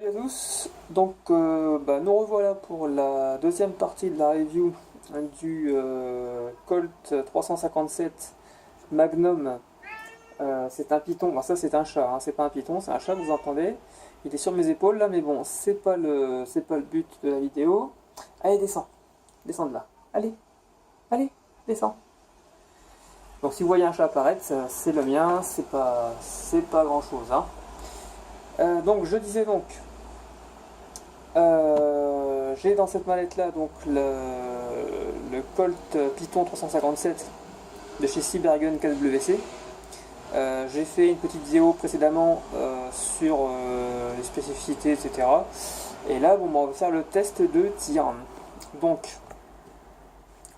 Salut à tous, donc nous revoilà pour la deuxième partie de la review du Colt 357 Magnum. C'est un python, ça c'est un chat, hein, c'est pas un python, c'est un chat, vous entendez. Il est sur mes épaules là, mais bon, c'est pas le but de la vidéo. Allez, descends, descends de là, allez, allez, descends. Donc si vous voyez un chat apparaître, c'est le mien, c'est pas grand chose, hein. Donc je disais donc, j'ai dans cette mallette là donc le Colt Python 357 de chez Cybergun KWC. J'ai fait une petite vidéo précédemment sur les spécificités, etc. Et là bon, on va faire le test de tir. Donc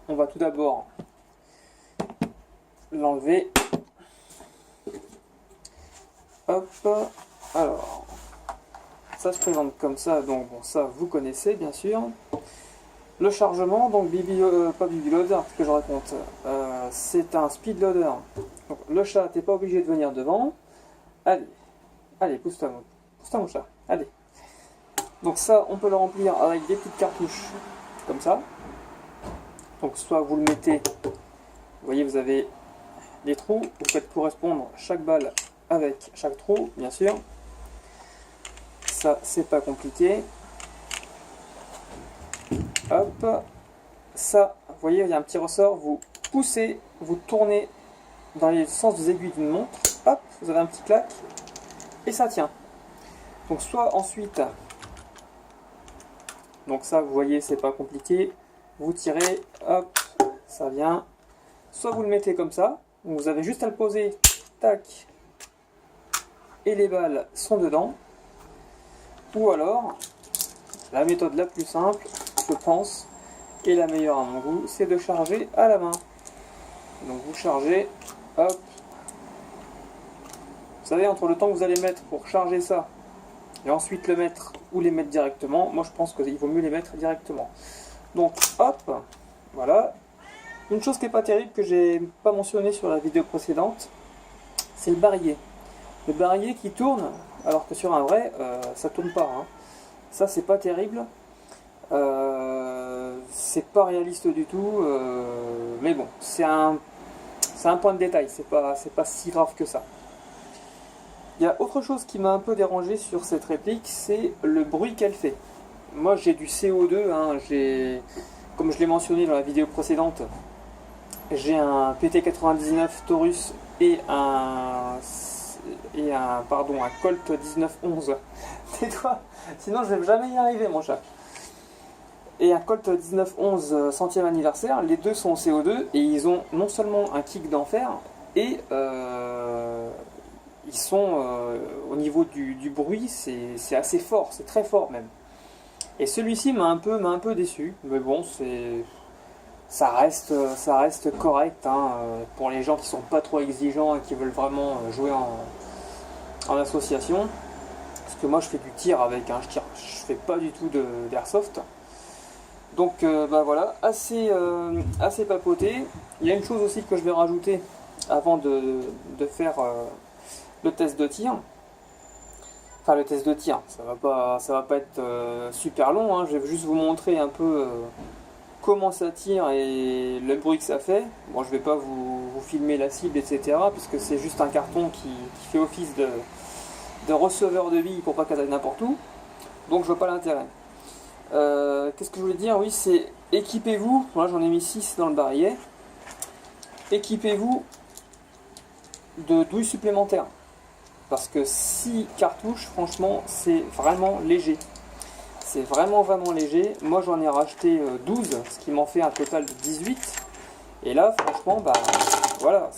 on va tout d'abord l'enlever. Hop, alors ça se présente comme ça, donc bon, ça vous connaissez bien sûr. Le chargement, donc pas Bibi Loader, ce que je raconte, c'est un speed loader. Donc, le chat, t'es pas obligé de venir devant. Allez, allez, pousse-toi mon chat, allez. Donc ça, on peut le remplir avec des petites cartouches comme ça. Donc soit vous le mettez, vous voyez, vous avez des trous, vous faites correspondre chaque balle avec chaque trou, bien sûr. Ça, c'est pas compliqué. Hop, ça, vous voyez, il y a un petit ressort, vous poussez, vous tournez dans les sens des aiguilles d'une montre, hop, vous avez un petit clac, et ça tient. Donc soit ensuite, donc ça, vous voyez, c'est pas compliqué, vous tirez, hop, ça vient. Soit vous le mettez comme ça, donc vous avez juste à le poser, tac, et les balles sont dedans. Ou alors, la méthode la plus simple, je pense, et la meilleure à mon goût, c'est de charger à la main. Donc vous chargez, hop. Vous savez, entre le temps que vous allez mettre pour charger ça, et ensuite le mettre ou les mettre directement, moi je pense qu'il vaut mieux les mettre directement. Donc hop, voilà. Une chose qui n'est pas terrible, que j'ai pas mentionné sur la vidéo précédente, c'est le barillet. Le barillet qui tourne, alors que sur un vrai, ça tourne pas, hein. Ça c'est pas terrible. C'est pas réaliste du tout, mais bon, c'est un point de détail, c'est pas si grave que ça. Il y a autre chose qui m'a un peu dérangé sur cette réplique, c'est le bruit qu'elle fait. Moi j'ai du CO2, hein, comme je l'ai mentionné dans la vidéo précédente, j'ai un PT99 Taurus et un Colt 1911. Tais-toi, sinon je vais jamais y arriver mon chat. Et un Colt 1911 centième anniversaire, les deux sont en CO2 et ils ont non seulement un kick d'enfer et ils sont au niveau du bruit, c'est assez fort, c'est très fort même. Et celui-ci m'a un peu déçu, mais bon, ça reste correct, hein, pour les gens qui sont pas trop exigeants et qui veulent vraiment jouer en association. Parce que moi je fais du tir avec, hein, je fais pas du tout d'airsoft. Donc voilà, assez papoté. Il y a une chose aussi que je vais rajouter avant de faire le test de tir. Enfin le test de tir, ça va pas être super long, hein. Je vais juste vous montrer un peu comment ça tire et le bruit que ça fait. Bon, je vais pas vous filmer la cible, etc. puisque c'est juste un carton qui fait office de receveur de billes pour pas qu'elle aille n'importe où. Donc je vois pas l'intérêt. Qu'est-ce que je voulais dire? Oui, c'est équipez-vous. Voilà, j'en ai mis 6 dans le barillet. Équipez-vous de douilles supplémentaires. Parce que 6 cartouches, franchement, c'est vraiment léger. C'est vraiment léger. Moi, j'en ai racheté 12, ce qui m'en fait un total de 18. Et là, franchement, voilà,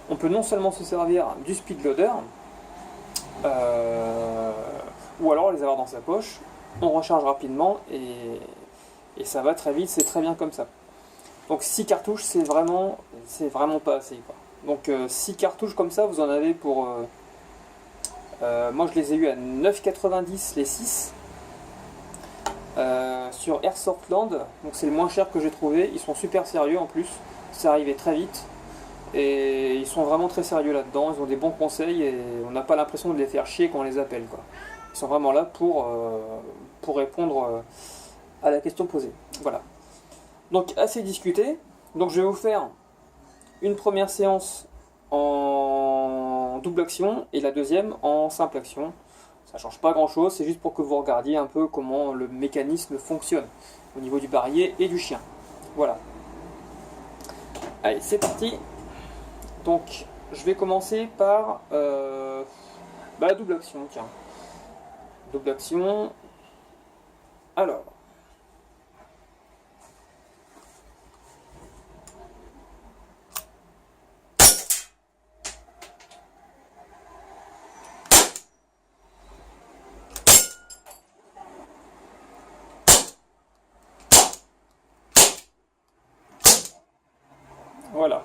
on peut non seulement se servir du speed loader, ou alors les avoir dans sa poche. On recharge rapidement et ça va très vite, c'est très bien comme ça. Donc 6 cartouches, c'est vraiment pas assez, quoi. Donc 6 cartouches comme ça, vous en avez pour... moi je les ai eu à 9,90 les 6 sur Airsoftland, donc c'est le moins cher que j'ai trouvé. Ils sont super sérieux en plus, c'est arrivé très vite et ils sont vraiment très sérieux là-dedans. Ils ont des bons conseils et on n'a pas l'impression de les faire chier quand on les appelle, quoi. Ils sont vraiment là pour répondre à la question posée. Voilà. Donc assez discuté. Donc je vais vous faire une première séance en double action et la deuxième en simple action. Ça change pas grand chose, c'est juste pour que vous regardiez un peu comment le mécanisme fonctionne au niveau du barillet et du chien. Voilà. Allez, c'est parti. Donc je vais commencer par la double action. Tiens. Double action. Alors. Voilà.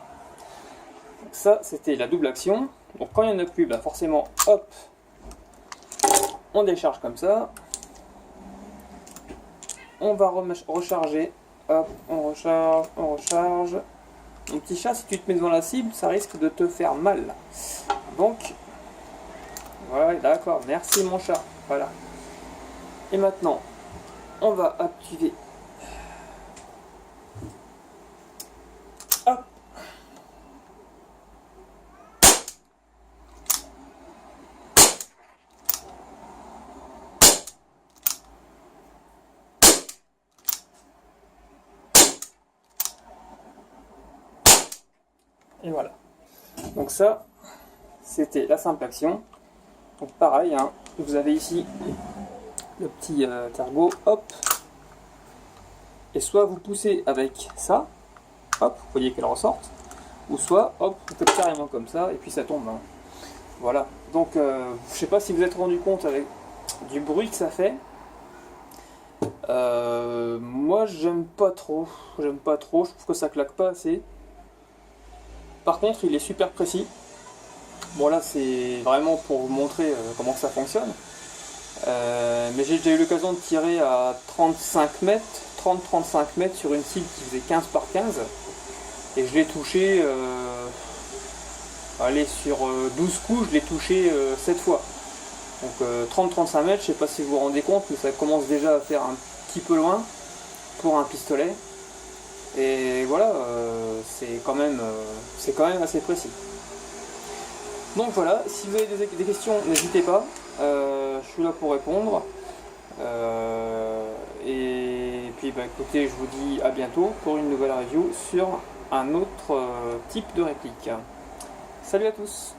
Donc ça, c'était la double action. Donc quand il n'y en a plus, bah forcément, hop, on décharge comme ça. On va recharger. Hop, on recharge, on recharge. Mon petit chat, si tu te mets devant la cible, ça risque de te faire mal. Donc, voilà, d'accord, merci mon chat. Voilà. Et maintenant, on va activer. Hop. Et voilà. Donc ça, c'était la simple action. Donc pareil, hein, vous avez ici le petit cargo, hop. Et soit vous poussez avec ça, hop, vous voyez qu'elle ressorte, ou soit, hop, vous faites carrément comme ça, et puis ça tombe. Hein. Voilà. Donc, je sais pas si vous êtes rendu compte avec du bruit que ça fait. Moi, j'aime pas trop. Je trouve que ça claque pas assez. Par contre, il est super précis. Bon, là, c'est vraiment pour vous montrer comment ça fonctionne. Mais j'ai déjà eu l'occasion de tirer à 35 mètres, 30-35 mètres sur une cible qui faisait 15 par 15. Et je l'ai touché, sur 12 coups, je l'ai touché 7 fois. Donc 30-35 mètres, je sais pas si vous vous rendez compte, mais ça commence déjà à faire un petit peu loin pour un pistolet. Et voilà, c'est quand même assez précis. Donc voilà, si vous avez des questions, n'hésitez pas, je suis là pour répondre. Et puis écoutez, je vous dis à bientôt pour une nouvelle review sur un autre type de réplique. Salut à tous!